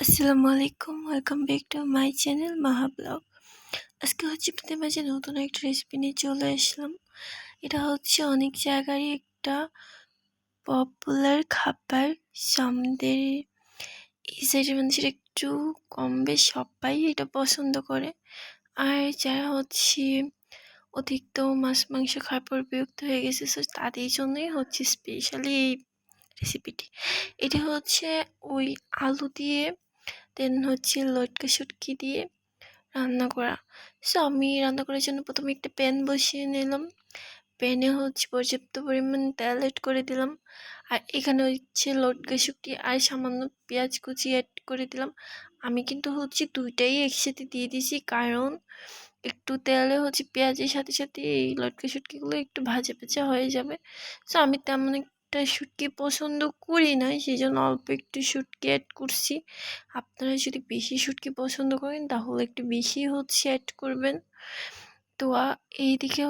আসসালামু আলাইকুম, welcome back to my channel Maha blog. আজকে আপনাদের মাঝে নতুন একটা রেসিপি নিয়ে চলে আসলাম। এটা অনেক জায়গারই একটা পপুলার খাবার। আমাদের এই সাইডের মানুষের একটু কম বেশ সবাই এটা পছন্দ করে। আর যারা অতিরিক্ত মাছ মাংস খাওয়ার পর বিরক্ত হয়ে গেছে, সো তাদের জন্যই স্পেশালি এই রেসিপিটি। এটা ওই আলু দিয়ে দেন লটকা শুটকি দিয়ে রান্না করা। সো আমি রান্না করার জন্য প্রথমে একটা প্যান বসিয়ে নিলাম। প্যানে পর্যাপ্ত পরিমাণ তেল অ্যাড করে দিলাম। আর এখানে লটকা শুটকি আর সামান্য পেঁয়াজ কুচি অ্যাড করে দিলাম। আমি কিন্তু দুইটাই একসাথে দিয়ে দিছি, কারণ একটু তেলে পেঁয়াজের সাথে সাথে এই লটকা শুটকিগুলো একটু ভাজা ভাজা হয়ে যাবে। সো আমি তেমন একটা শুটকি পছন্দ করি না, সেই জন্য অল্প একটু শুটকি অ্যাড করছি। আপনারা যদি বেশি শুটকি পছন্দ করেন তাহলে একটু বেশি অ্যাড করবেন। তো এইদিকে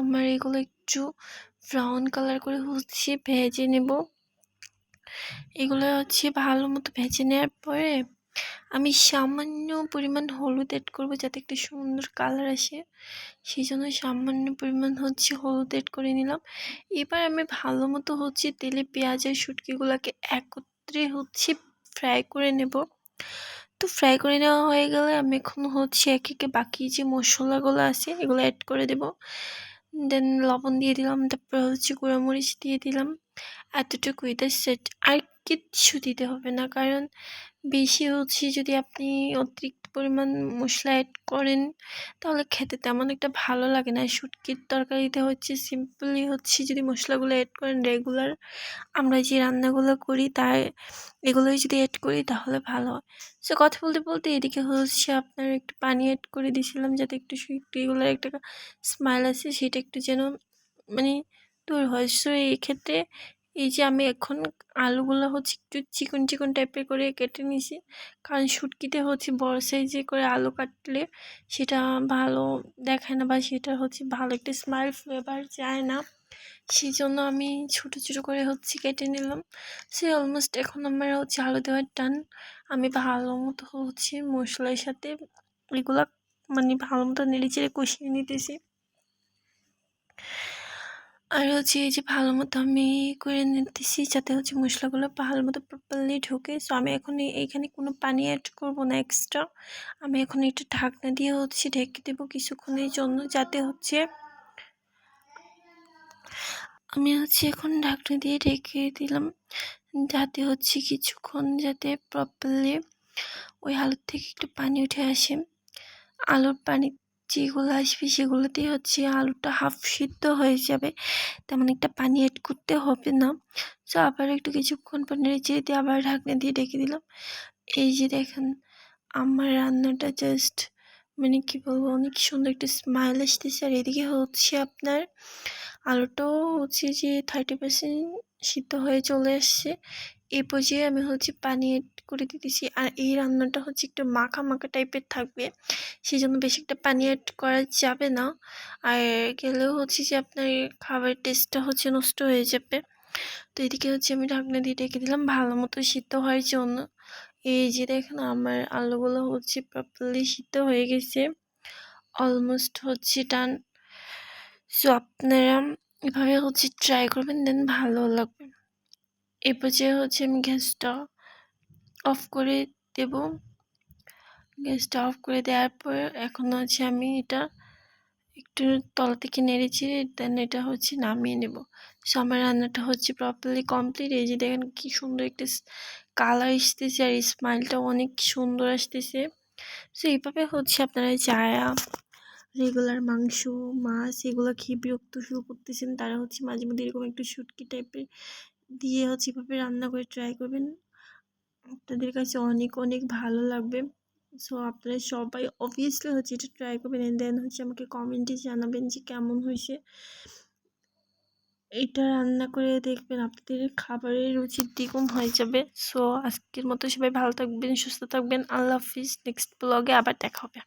আমার এগুলো একটু ব্রাউন কালার করে ভেজে নেব। এগুলো ভালো মতো ভেজে নেওয়ার পরে আমি সামান্য পরিমাণ হলুদ অ্যাড করবো, যাতে একটা সুন্দর কালার আসে। সেই জন্য সামান্য পরিমাণ হলুদ অ্যাড করে নিলাম। এবার আমি ভালো মতো তেলে পেঁয়াজ আর শুটকিগুলোকে একত্রে ফ্রাই করে নেব। তো ফ্রাই করে নেওয়া হয়ে গেলে আমি এখন একে একে বাকি যে মশলাগুলো আছে এগুলো অ্যাড করে দেব। দেন লবণ দিয়ে দিলাম, তারপর গুঁড়ামরিচ দিয়ে দিলাম। এতটুকুই, সেট। আর কিচ্ছু দিতে হবে না, কারণ বেশি যদি আপনি অতিরিক্ত পরিমাণ মশলা অ্যাড করেন তাহলে খেতে তেমন একটা ভালো লাগে না। শুটকির তরকারিতে সিম্পলি যদি মশলাগুলো অ্যাড করেন রেগুলার আমরা যে রান্নাগুলো করি তার এগুলোই যদি অ্যাড করি তাহলে ভালো হয়। সো কথা বলতে বলতে এদিকে আপনার একটু পানি অ্যাড করে দিয়েছিলাম, যাতে একটু শুটকিগুলোর একটা স্মেল আছে সেটা একটু যেন মানে দূর হয়। সো এই ক্ষেত্রে এই যে আমি এখন আলুগুলো একটু চিকন চিকন টাইপের করে কেটে নিয়েছি, কারণ শুটকিতে বড় সাইজে করে আলু কাটলে সেটা ভালো দেখায় না, বা সেটা ভালো একটা স্মেল ফ্লেভার যায় না। সেই জন্য আমি ছোটো ছোটো করে কেটে নিলাম। সে অলমোস্ট এখন আমার আলু দেওয়ার টান। আমি ভালো মতো মশলার সাথে এগুলা ভালো মতো নেড়ে চেড়ে কষিয়ে নিতেছি। আর এই যে ভালো মতো আমি করে নিতেছি, যাতে মশলাগুলো ভালো মতো প্রপারলি ঢোকে। সো আমি এখন এইখানে কোনো পানি অ্যাড করবো না এক্সট্রা। আমি এখন একটু ঢাকনা দিয়ে ঢেকে দেবো কিছুক্ষণের জন্য, যাতে আমি এখন ঢাকনা দিয়ে ঢেকে দিলাম, যাতে কিছুক্ষণ যাতে প্রপারলি ওই আলুর থেকে একটু পানি উঠে আসে। আলুর পানি যেগুলো আসবে সেগুলোতেই আলুটা হাফ সিদ্ধ হয়ে যাবে, তেমন একটা পানি অ্যাড করতে হবে না। সো আবার একটু কিছুক্ষণ পর নেড়ে চেড়ে দিয়ে আবার ঢাকনা দিয়ে ঢেকে দিলাম। এই যে দেখেন আমার রান্নাটা জাস্ট কি বলবো, অনেক সুন্দর একটা স্মাইল আসতেছে। আর এদিকে আপনার আলুটাও যে 30% সিদ্ধ হয়ে চলে আসছে। এই পর্যায়ে আমি পানি অ্যাড করে দিতেছি। আর এই রান্নাটা একটু মাখা মাখা টাইপের থাকবে, সেই জন্য বেশি একটা পানি অ্যাড করা যাবে না। আর গেলেও যে আপনার খাবারের টেস্টটা নষ্ট হয়ে যাবে। তো এদিকে আমি ঢাকনা দিয়ে ঢেকে দিলাম ভালো মতো সিদ্ধ হওয়ার জন্য। এই যে দেখেন আমার আলুগুলো প্রপারলি সিদ্ধ হয়ে গেছে, অলমোস্ট ডান। সো আপনারা এভাবে ট্রাই করবেন, দেন ভালো লাগবে। এই পর্যায়ে আমি গ্যাসটা অফ করে দেব। গ্যাসটা অফ করে দেওয়ার পর এখন আমি এটা একটু তলা থেকে নেড়ে চেড়ে দেন এটা নামিয়ে নেব। সো আমার রান্নাটা প্রপারলি কমপ্লিট। এই যে দেখেন কি সুন্দর একটা কালার আসতেছে, আর স্মাইলটা অনেক সুন্দর আসতেছে। সো এইভাবে আপনারা যারা রেগুলার মাংস মাছ এগুলো খেয়ে বিরক্ত শুরু করতেছেন, তারা মাঝে মধ্যে এরকম একটু শুটকি টাইপের দিয়ে এভাবে রান্না করে ট্রাই করবেন। আপনাদের কাছে অনেক অনেক ভালো লাগবে। সো আপনারা সবাই অবভিয়াসলি এটা ট্রাই করবেন, এন্ড দেন আমাকে কমেন্টে জানাবেন যে কেমন হয়েছে। এটা রান্না করে দেখবেন আপনাদের খাবারের রুচি দ্বিগুণ হয়ে যাবে। সো আজকের মতো সবাই ভালো থাকবেন, সুস্থ থাকবেন। আল্লাহ হাফিজ। নেক্সট ব্লগে আবার দেখা হবে।